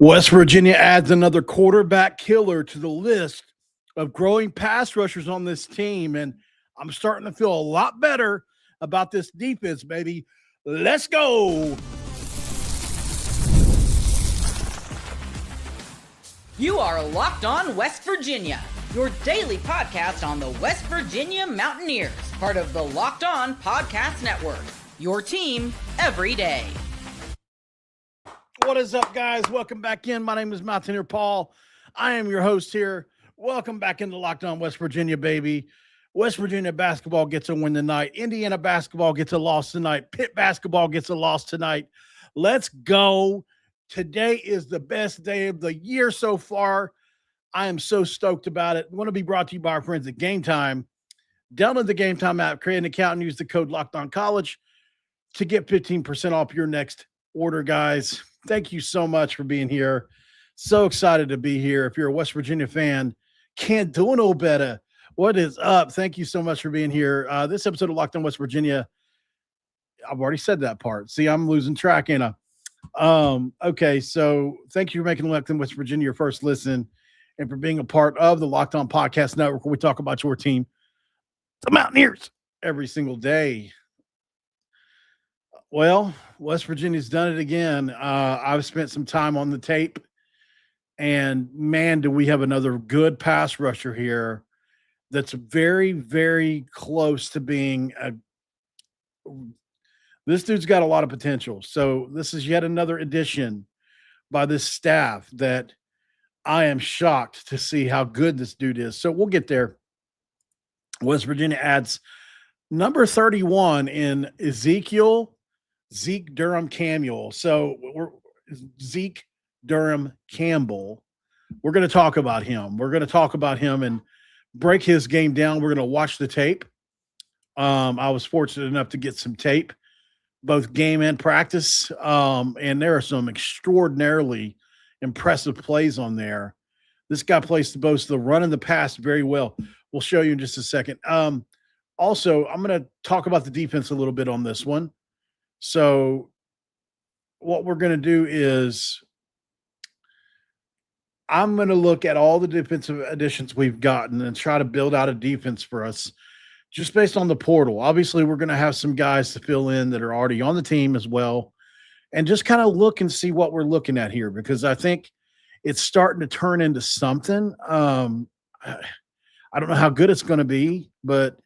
West Virginia adds another quarterback killer to the list of growing pass rushers on this team, and I'm starting to feel a lot better about this defense, baby. Let's go. You are Locked On West Virginia, your daily podcast on the West Virginia Mountaineers, part of the Locked On Podcast Network, your team every day. What is up, guys? Welcome back in. My name is Mountaineer Paul. I am your host here. Welcome back into Locked On West Virginia, baby. West Virginia basketball gets a win tonight. Indiana basketball gets a loss tonight. Pitt basketball gets a loss tonight. Let's go. Today is the best day of the year so far. I am so stoked about it. I want to be brought to you by our friends at Game Time. Download the Game Time app, create an account, and use the code LOCKEDONCollege to get 15% off your next order, guys. Thank you so much for being here. So excited to be here. If you're a West Virginia fan, can't do no better. What is up? Thank you so much for being here. This episode of Locked On West Virginia, I've already said that part. See, I'm losing track, ain't I? Okay, so thank you for making Locked On West Virginia your first listen and for being a part of the Locked On Podcast Network, where we talk about your team, the Mountaineers, every single day. Well, West Virginia's done it again. I've spent some time on the tape, and man, do we have another good pass rusher here that's very, very close to being a – this dude's got a lot of potential. So this is yet another addition by this staff that I am shocked to see how good this dude is. So we'll get there. West Virginia adds number 31 in Ezekiel Durham-Campbell. So Zeke Durham-Campbell. We're going to talk about him. We're going to talk about him and break his game down. We're going to watch the tape. I was fortunate enough to get some tape, both game and practice. And there are some extraordinarily impressive plays on there. This guy plays both the run and the pass very well. We'll show you in just a second. Also, I'm going to talk about the defense a little bit on this one. So what we're going to do is I'm going to look at all the defensive additions we've gotten and try to build out a defense for us just based on the portal. Obviously, we're going to have some guys to fill in that are already on the team as well, and just kind of look and see what we're looking at here, because I think it's starting to turn into something. I don't know how good it's going to be, but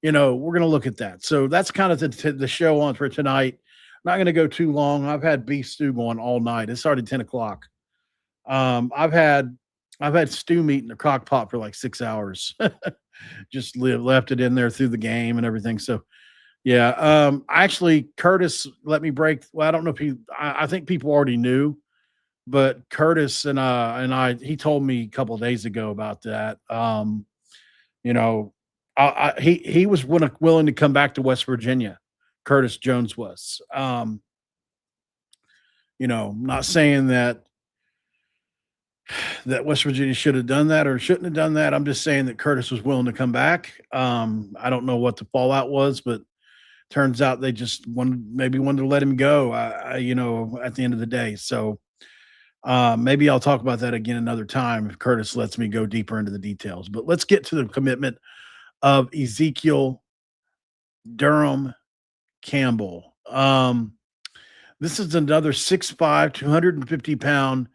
we're going to look at that. So that's kind of the show on for tonight. I'm not going to go too long. I've had beef stew going all night. It started 10 o'clock. I've had stew meat in the crock pot for like 6 hours. Just left it in there through the game and everything. So, yeah. Actually, Curtis let me break. Well, I don't know if I think people already knew, but Curtis and I, he told me a couple of days ago about that. He was willing to come back to West Virginia. Curtis Jones was. Not saying that West Virginia should have done that or shouldn't have done that. I'm just saying that Curtis was willing to come back. I don't know what the fallout was, but turns out they just wanted to let him go, at the end of the day. So maybe I'll talk about that again another time if Curtis lets me go deeper into the details. But let's get to the commitment of Ezekiel Durham-Campbell. This is another 6'5", 250-pound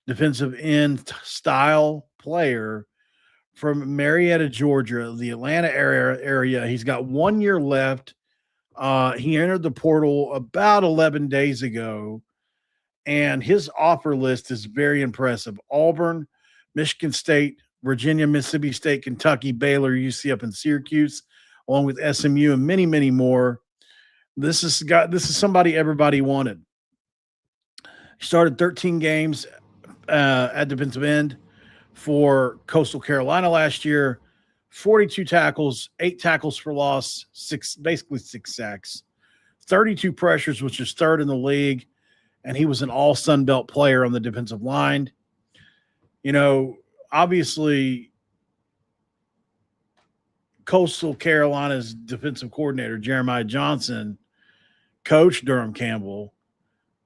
defensive end style player from Marietta, Georgia, the Atlanta area. He's got 1 year left. He entered the portal about 11 days ago, and his offer list is very impressive. Auburn, Michigan State, Virginia, Mississippi State, Kentucky, Baylor, UCF, and Syracuse, along with SMU and many, many more. This is somebody everybody wanted. He started 13 games at defensive end for Coastal Carolina last year, 42 tackles, 8 tackles for loss, basically 6 sacks, 32 pressures, which is third in the league, and he was an all Sun Belt player on the defensive line. Obviously, Coastal Carolina's defensive coordinator, Jeremiah Johnson, coached Durham-Campbell.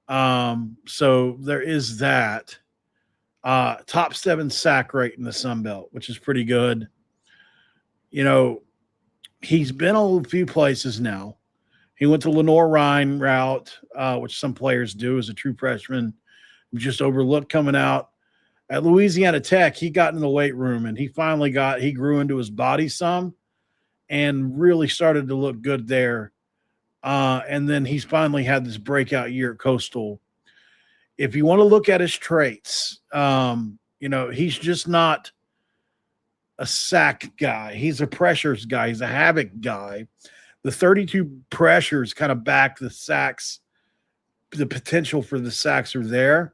So there is that. top 7 sack rate in the Sun Belt, which is pretty good. You know, he's been a few places now. He went to Lenore Ryan route, which some players do as a true freshman, just overlooked coming out. At Louisiana Tech, he got in the weight room and he grew into his body some and really started to look good there. And then he's finally had this breakout year at Coastal. If you want to look at his traits, he's just not a sack guy. He's a pressures guy. He's a havoc guy. The 32 pressures kind of back the sacks. The potential for the sacks are there.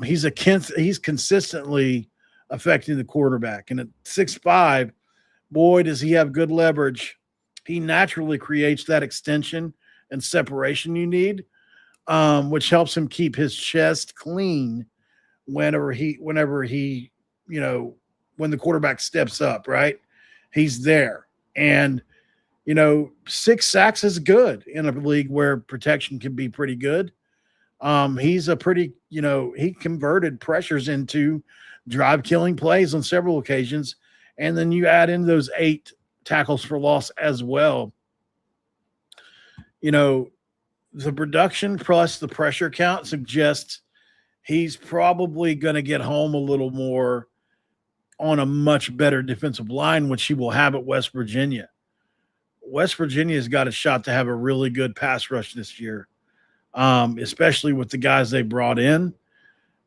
He's consistently affecting the quarterback. And at 6'5", boy, does he have good leverage. He naturally creates that extension and separation you need, which helps him keep his chest clean when the quarterback steps up, right? He's there. And, 6 sacks is good in a league where protection can be pretty good. He's a pretty, he converted pressures into drive-killing plays on several occasions. And then you add in those 8 tackles for loss as well. The production plus the pressure count suggests he's probably going to get home a little more on a much better defensive line, which he will have at West Virginia. West Virginia's got a shot to have a really good pass rush this year, especially with the guys they brought in.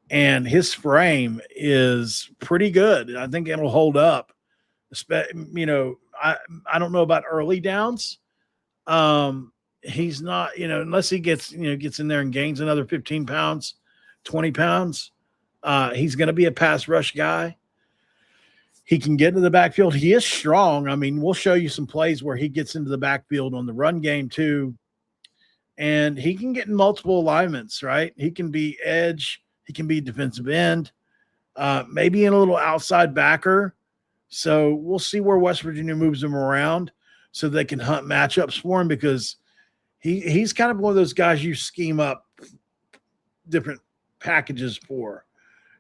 And his frame is pretty good. I think it'll hold up. I don't know about early downs. He's not, unless he gets in there and gains another 15 pounds, 20 pounds, he's going to be a pass rush guy. He can get into the backfield. He is strong. I mean, we'll show you some plays where he gets into the backfield on the run game too. And he can get in multiple alignments, right? He can be edge. He can be defensive end, maybe in a little outside backer. So we'll see where West Virginia moves him around so they can hunt matchups for him, because he's kind of one of those guys you scheme up different packages for.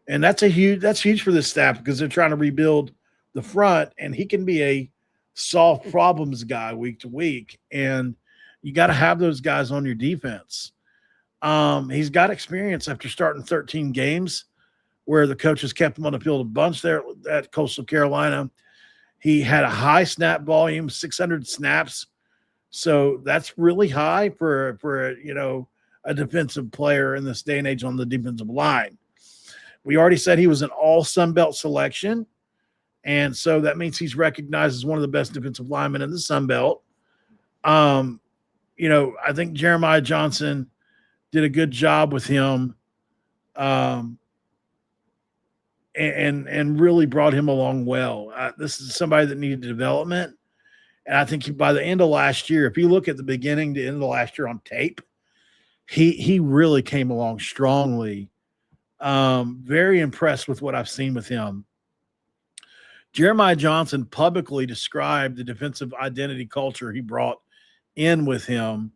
And that's huge for this staff, because they're trying to rebuild the front, and he can be a solve problems guy week to week. And you got to have those guys on your defense. He's got experience after starting 13 games where the coaches kept him on the field a bunch there at Coastal Carolina. He had a high snap volume, 600 snaps. So that's really high for a defensive player in this day and age on the defensive line. We already said he was an all Sun Belt selection. And so that means he's recognized as one of the best defensive linemen in the Sun Belt. I think Jeremiah Johnson did a good job with him, and really brought him along well. This is somebody that needed development. And I think by the end of last year, if you look at the beginning to end of last year on tape, he really came along strongly. Very impressed with what I've seen with him. Jeremiah Johnson publicly described the defensive identity culture he brought in with him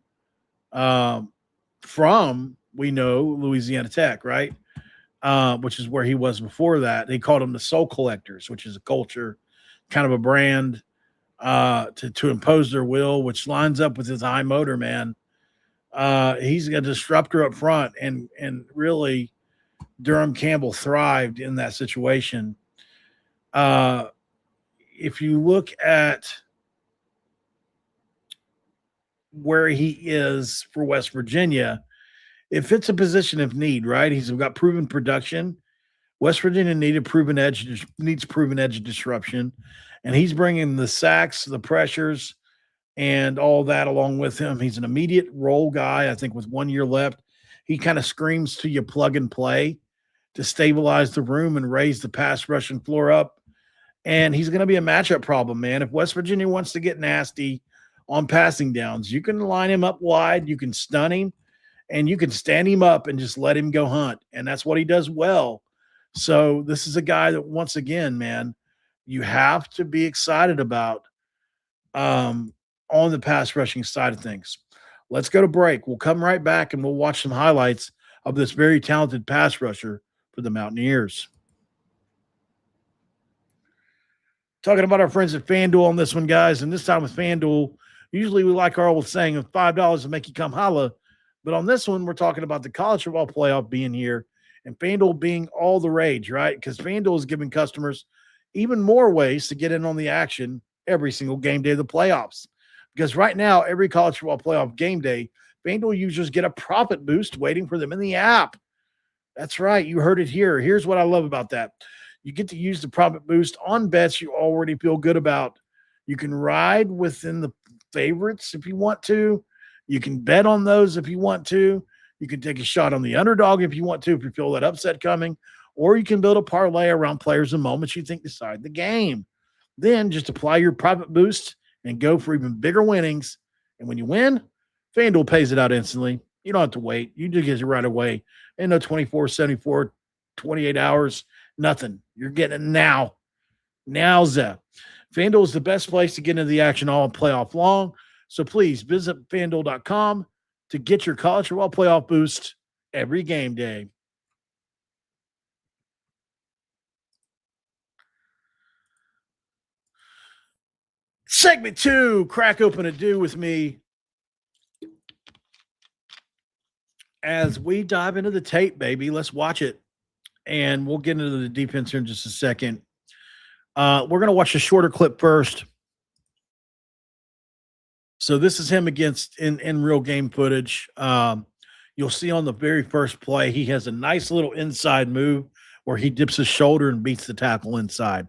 from, we know, Louisiana Tech, right? Which is where he was before that. He called them the Soul Collectors, which is a culture, kind of a brand to impose their will, which lines up with his high motor, man. He's a disruptor up front, and really Durham-Campbell thrived in that situation. If you look at where he is for West Virginia, it fits a position of need, right? He's got proven production. West Virginia needs proven edge disruption, and he's bringing the sacks, the pressures, and all that along with him. He's an immediate role guy. I think with 1 year left, he kind of screams to you plug and play to stabilize the room and raise the pass rushing floor up. And he's going to be a matchup problem, man. If West Virginia wants to get nasty on passing downs, you can line him up wide, you can stun him, and you can stand him up and just let him go hunt. And that's what he does well. So this is a guy that, once again, man, you have to be excited about on the pass rushing side of things. Let's go to break. We'll come right back and we'll watch some highlights of this very talented pass rusher for the Mountaineers. Talking about our friends at FanDuel on this one, guys, and this time with FanDuel, usually we like our old saying of $5 to make you come holla, but on this one, we're talking about the college football playoff being here and FanDuel being all the rage, right? Because FanDuel is giving customers even more ways to get in on the action every single game day of the playoffs. Because right now, every college football playoff game day, FanDuel users get a profit boost waiting for them in the app. That's right. You heard it here. Here's what I love about that. You get to use the profit boost on bets you already feel good about. You can ride within the favorites if you want to. You can bet on those if you want to. You can take a shot on the underdog if you want to, if you feel that upset coming. Or you can build a parlay around players and moments you think decide the game. Then just apply your profit boost and go for even bigger winnings. And when you win, FanDuel pays it out instantly. You don't have to wait. You just get it right away. Ain't no 24, 74, 28 hours, nothing. You're getting it now. Nowza. FanDuel is the best place to get into the action all playoff long. So please visit FanDuel.com to get your college football playoff boost every game day. Segment 2, crack open a do with me as we dive into the tape, baby. Let's watch it, and we'll get into the defense here in just a second. We're going to watch a shorter clip first. So this is him against in real game footage. You'll see on the very first play, he has a nice little inside move where he dips his shoulder and beats the tackle inside.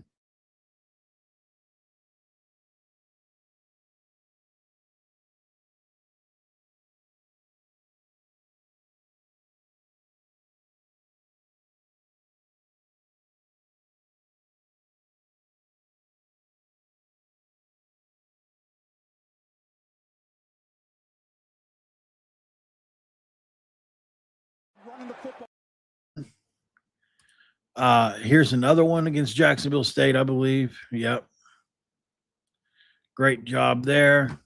Running the football. Here's another one against Jacksonville State, I believe. Yep. Great job there.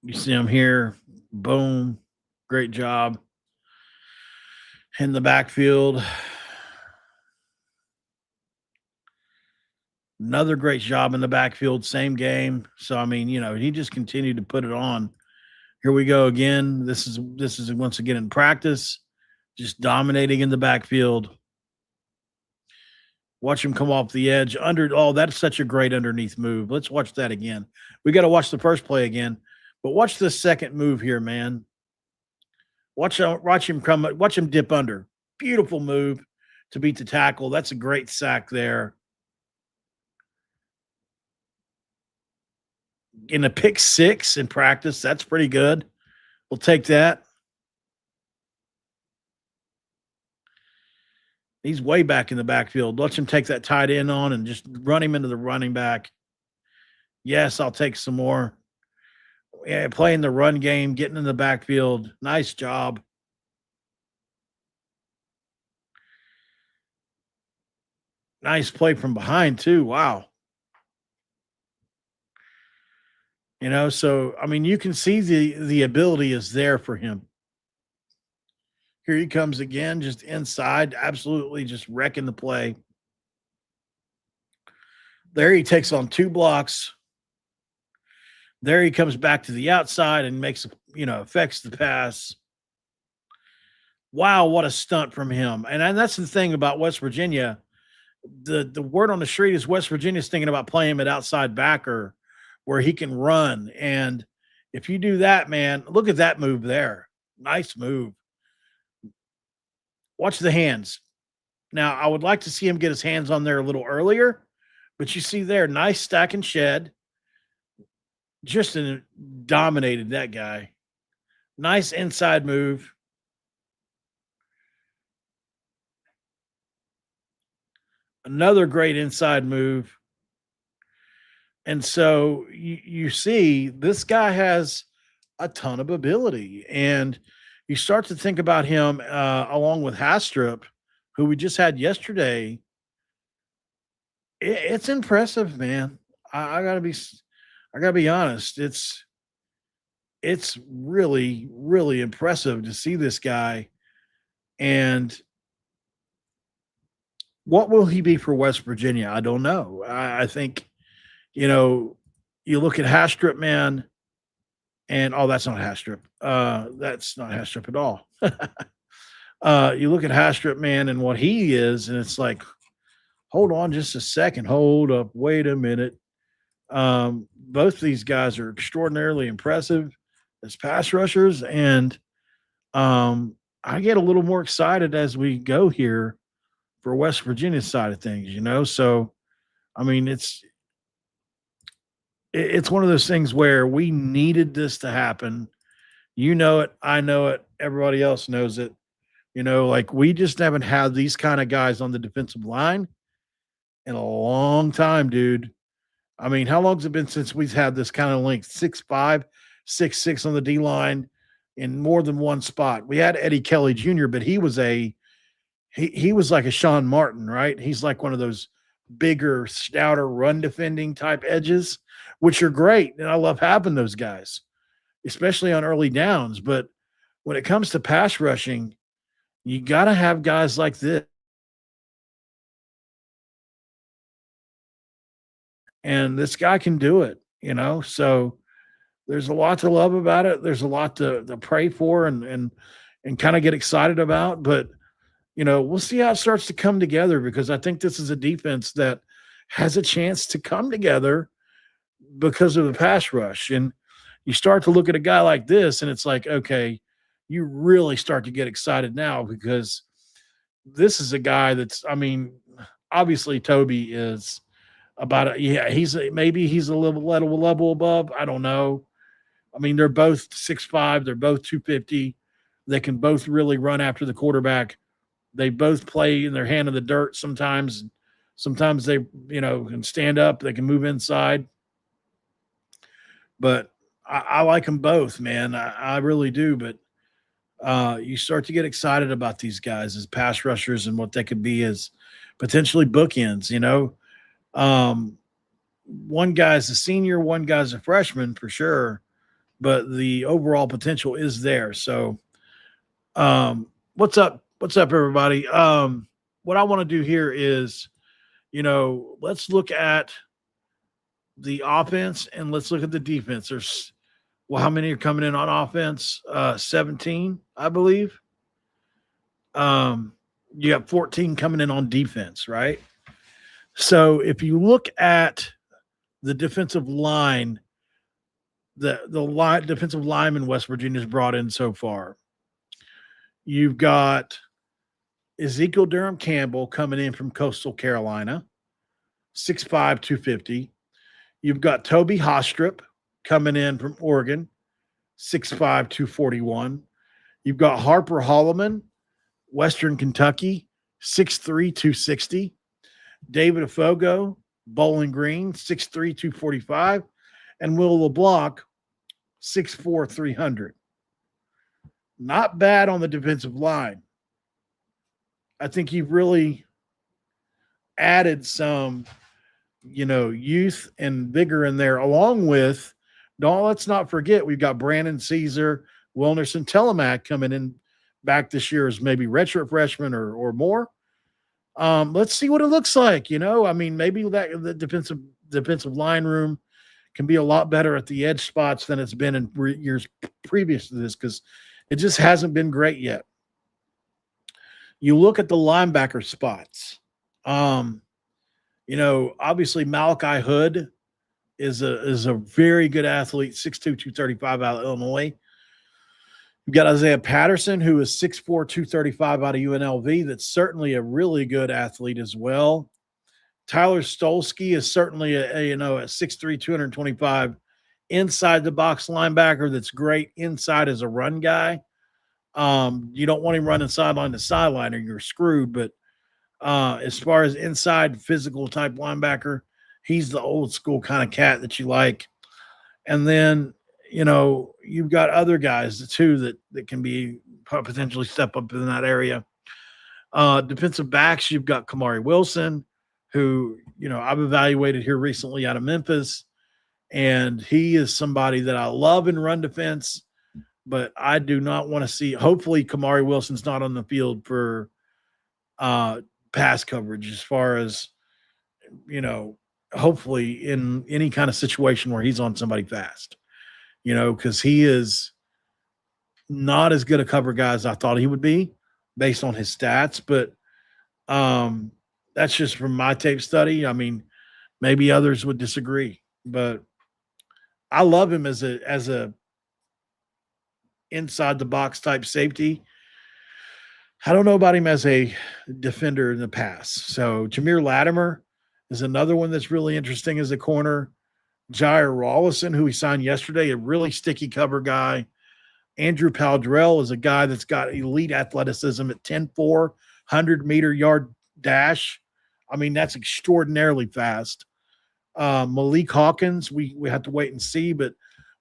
You see him here. Boom. Great job. In the backfield. Another great job in the backfield, same game. So, I mean, he just continued to put it on. Here we go again. This is once again in practice, just dominating in the backfield. Watch him come off the edge. That's such a great underneath move. Let's watch that again. We got to watch the first play again, but watch the second move here, man. Watch him come. Watch him dip under. Beautiful move to beat the tackle. That's a great sack there. In a pick 6 in practice, that's pretty good. We'll take that. He's way back in the backfield. Let's him take that tight end on and just run him into the running back. Yes, I'll take some more. Yeah, playing the run game, getting in the backfield. Nice job. Nice play from behind, too. Wow. So, I mean, you can see the ability is there for him. Here he comes again, just inside, absolutely just wrecking the play. There he takes on 2 blocks. There he comes back to the outside and makes, affects the pass. Wow, what a stunt from him. And that's the thing about West Virginia. The word on the street is West Virginia's thinking about playing him at outside backer where he can run. And if you do that, man, look at that move there. Nice move. Watch the hands. Now, I would like to see him get his hands on there a little earlier, but you see there, nice stack and shed. Just dominated that guy. Nice inside move. Another great inside move. And so you see this guy has a ton of ability. And you start to think about him along with Hastrup, who we just had yesterday. It's impressive, man. I gotta be I gotta be honest, it's really, really impressive to see this guy. And what will he be for West Virginia? I don't know. I think, you know, you look at hash strip man, and that's not hash strip. That's not hash strip at all. You look at hash strip man and what he is, and it's like, hold on just a second. Hold up. Wait a minute. Both these guys are extraordinarily impressive as pass rushers, and I get a little more excited as we go here for West Virginia's side of things, So, I mean, it's one of those things where we needed this to happen. You know it, I know it, everybody else knows it. Like we just haven't had these kind of guys on the defensive line in a long time, dude. I mean, how long has it been since we've had this kind of length? 6'5", 6'6" on the D line in more than one spot. We had Eddie Kelly Jr., but he was he was like a Sean Martin, right? He's like one of those bigger, stouter, run defending type edges, which are great. And I love having those guys, especially on early downs. But when it comes to pass rushing, you got to have guys like this. And this guy can do it, So there's a lot to love about it. There's a lot to pray for and kind of get excited about. But, we'll see how it starts to come together, because I think this is a defense that has a chance to come together because of the pass rush. And you start to look at a guy like this, and it's like, okay, you really start to get excited now, because this is a guy that's, I mean, obviously Toby is he's a level above. I don't know. I mean, they're both 6'5", they're both 250. They can both really run after the quarterback. They both play in their hand in the dirt sometimes. Sometimes they, can stand up. They can move inside. But I like them both, man. I really do. But you start to get excited about these guys as pass rushers and what they could be as potentially bookends, One guy's a senior, one guy's a freshman for sure, but the overall potential is there. So, what's up? What's up, everybody? What I want to do here is, let's look at the offense and let's look at the defense. How many are coming in on offense? 17, I believe. You have 14 coming in on defense, right? So if you look at the defensive line, the defensive lineman West Virginia's brought in so far, you've got Ezekiel Durham-Campbell coming in from Coastal Carolina, 6'5", 250. You've got Toby Hostrip coming in from Oregon, 6'5", 241. You've got Harper Holloman, Western Kentucky, 6'3", 260. David Afogo, Bowling Green, 6'3", 245. And Will LeBlanc, 6'4", 300. Not bad on the defensive line. I think you've really added some, youth and vigor in there, along with, let's not forget, we've got Brandon Caesar, Wilnerson Telemack coming in back this year as maybe redshirt freshman or more. Let's see what it looks like. I mean, maybe the defensive line room can be a lot better at the edge spots than it's been in years previous to this, because it just hasn't been great yet. You look at the linebacker spots. Obviously Malachi Hood is a very good athlete, 6'2", 235 out of Illinois. You've got Isaiah Patterson, who is 6'4", 235 out of UNLV. That's certainly a really good athlete as well. Tyler Stolsky is certainly a 6'3", 225 inside the box linebacker that's great inside as a run guy. You don't want him running sideline to sideline or you're screwed. But as far as inside physical type linebacker, he's the old school kind of cat that you like. And then, you've got other guys too that can be potentially step up in that area. Defensive backs, you've got Kamari Wilson, who, I've evaluated here recently out of Memphis. And he is somebody that I love in run defense, but I do not want to see. Hopefully, Kamari Wilson's not on the field for pass coverage as far as, hopefully in any kind of situation where he's on somebody fast, because he is not as good a cover guy as I thought he would be based on his stats. But that's just from my tape study. I mean, maybe others would disagree, but I love him as a inside the box type safety. I don't know about him as a defender in the pass. So Jameer Latimer is another one that's really interesting as a corner. Jair Rawlison, who we signed yesterday, a really sticky cover guy. Andrew Paldrell is a guy that's got elite athleticism at 10-4, 100-meter yard dash. I mean, that's extraordinarily fast. Malik Hawkins, we have to wait and see, but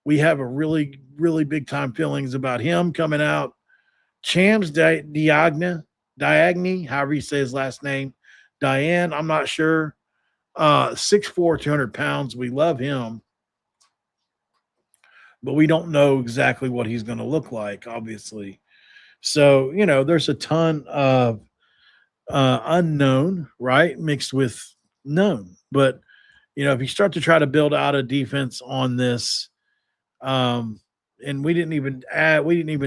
we have a really, really big time feelings about him coming out. Chams Diagne, however you say his last name, Diane, I'm not sure. 6'4", 200 pounds. We love him, but we don't know exactly what he's going to look like, obviously. So, there's a ton of unknown, right, mixed with known. But, if you start to try to build out a defense on this, and we didn't even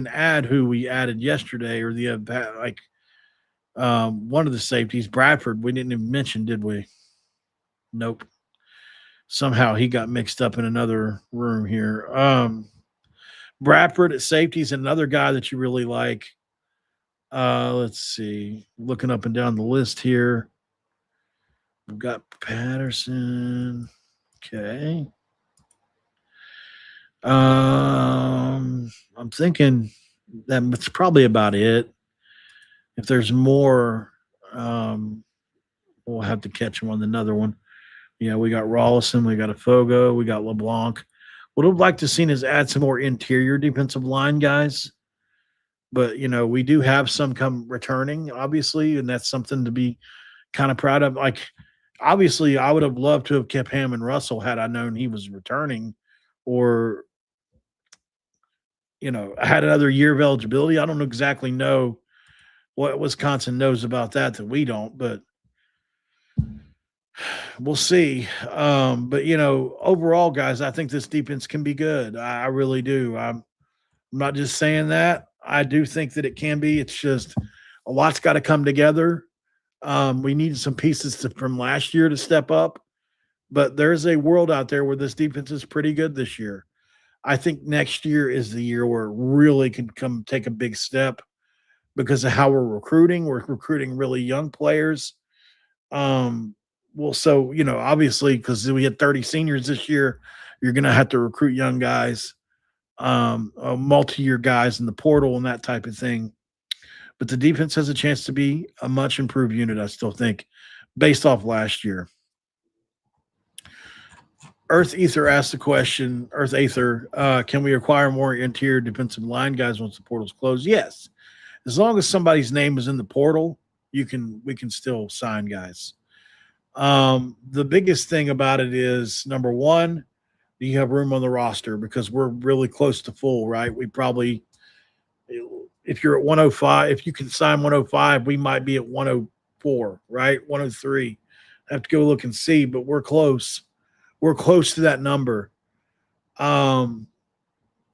add who we added yesterday, or the one of the safeties, Bradford. We didn't even mention, did we? Nope. Somehow he got mixed up in another room here. Bradford at safety is another guy that you really like. Let's see. Looking up and down the list here. We've got Patterson. Okay. I'm thinking that's probably about it. If there's more, we'll have to catch him on another one. We got Rawlison, we got Afogo, we got LeBlanc. What I'd like to see is add some more interior defensive line guys. But, we do have some come returning, obviously, and that's something to be kind of proud of. Like, obviously, I would have loved to have kept Hammond Russell had I known he was returning, or, had another year of eligibility. I don't exactly know what Wisconsin knows about that we don't, but we'll see. But, overall, guys, I think this defense can be good. I really do. I'm not just saying that. I do think that it can be. It's just a lot's got to come together. We needed some pieces from last year to step up, but there's a world out there where this defense is pretty good this year. I think next year is the year where it really can come take a big step because of how we're recruiting. We're recruiting really young players. Obviously, because we had 30 seniors this year, you're going to have to recruit young guys, multi-year guys in the portal and that type of thing. But the defense has a chance to be a much improved unit, I still think, based off last year. Earth Ether asked the question, Earth Ether, can we acquire more interior defensive line guys once the portal's closed? Yes. As long as somebody's name is in the portal, we can still sign guys. The biggest thing about it is, number one, do you have room on the roster? Because we're really close to full, right? We probably, if you're at 105, if you can sign 105, we might be at 104, right? 103. I have to go look and see, but we're close. We're close to that number. And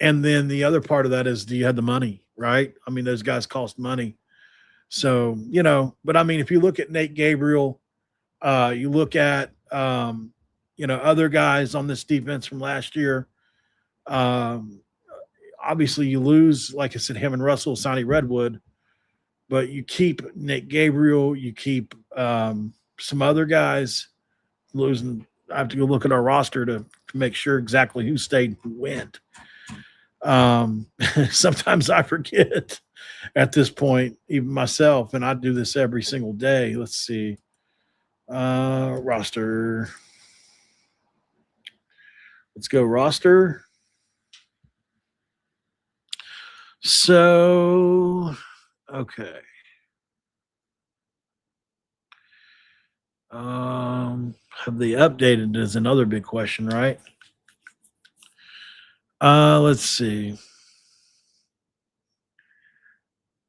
then the other part of that is, do you have the money, right? I mean, those guys cost money. So, but I mean, if you look at Nate Gabriel, you look at, other guys on this defense from last year, obviously you lose, like I said, Hammond Russell, Sonny Redwood, but you keep Nate Gabriel, you keep some other guys losing. I have to go look at our roster to make sure exactly who stayed and who went. Sometimes I forget at this point, even myself, and I do this every single day. Let's see. Roster. Let's go roster. So, okay. Have they updated is another big question, right? Let's see.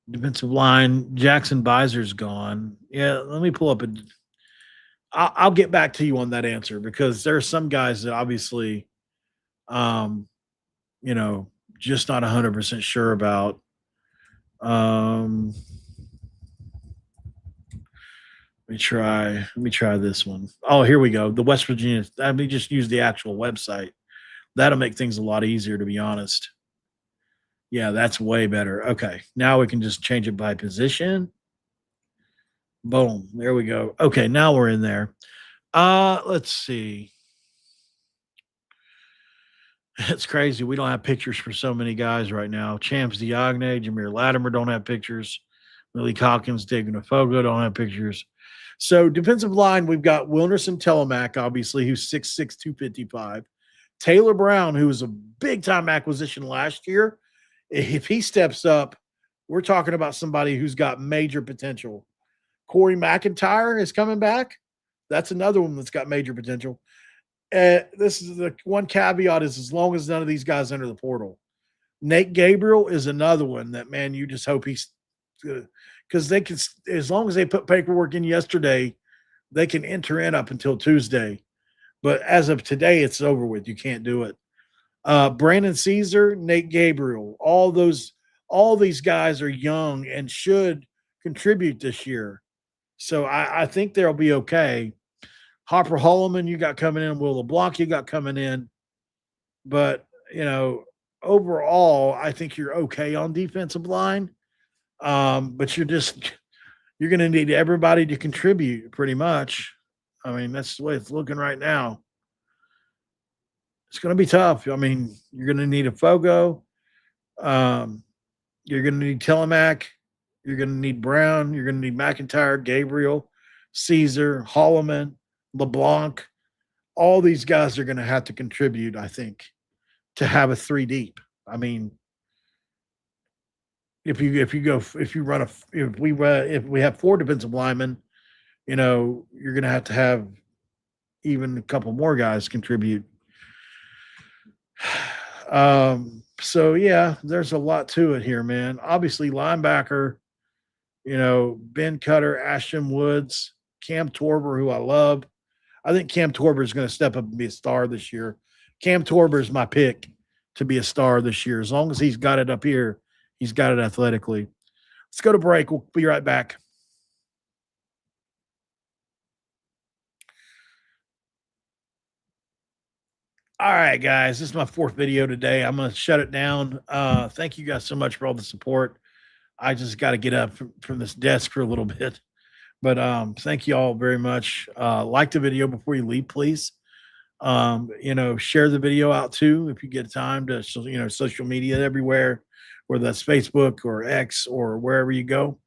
Defensive line, Jackson Biser's gone. Yeah, let me pull up I'll get back to you on that answer because there are some guys that obviously, um, you know, just not 100% sure about. Let me try this one. Oh, here we go. The West Virginia. Let me just use the actual website. That'll make things a lot easier, to be honest. Yeah, that's way better. Okay, now we can just change it by position. Boom. There we go. Okay, now we're in there. Let's see. It's crazy. We don't have pictures for so many guys right now. Champs Diagne, Jameer Latimer don't have pictures. Malik Hawkins, David Nafogo don't have pictures. So defensive line, we've got Wilnerson Telemack, obviously, who's 6'6", 255. Taylor Brown, who was a big-time acquisition last year. If he steps up, we're talking about somebody who's got major potential. Corey McIntyre is coming back. That's another one that's got major potential. This is the one caveat is as long as none of these guys enter the portal. Nate Gabriel is another one that, man, you just hope he's because they can, as long as they put paperwork in yesterday, they can enter in up until Tuesday. But as of today, it's over with. You can't do it. Brandon Caesar, Nate Gabriel, all these guys are young and should contribute this year. So I think they'll be okay. Harper Holloman, you got coming in. Will LeBlanc, you got coming in. But, overall, I think you're okay on defensive line. But you're going to need everybody to contribute pretty much. I mean, that's the way it's looking right now. It's going to be tough. I mean, you're going to need a Fogo. You're going to need Telemack. You're going to need Brown. You're going to need McIntyre, Gabriel, Caesar, Holloman, LeBlanc. All these guys are going to have to contribute, I think, to have a 3 deep. I mean, if we have 4 defensive linemen, you're going to have even a couple more guys contribute. So yeah, there's a lot to it here, man. Obviously, linebacker, Ben Cutter, Ashton Woods, Cam Torber, who I love. I think Cam Torber is going to step up and be a star this year. Cam Torber is my pick to be a star this year. As long as he's got it up here, he's got it athletically. Let's go to break. We'll be right back. All right, guys, this is my 4th video today. I'm going to shut it down. Thank you guys so much for all the support. I just got to get up from this desk for a little bit. But thank you all very much. Like the video before you leave, please. Share the video out too if you get time to, social media everywhere, whether that's Facebook or X or wherever you go.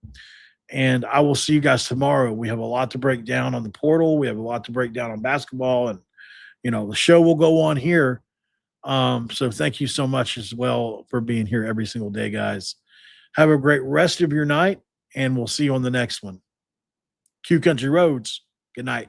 And I will see you guys tomorrow. We have a lot to break down on the portal. We have a lot to break down on basketball, and the show will go on here. So thank you so much as well for being here every single day, guys. Have a great rest of your night, and we'll see you on the next one. Q Country Roads. Good night.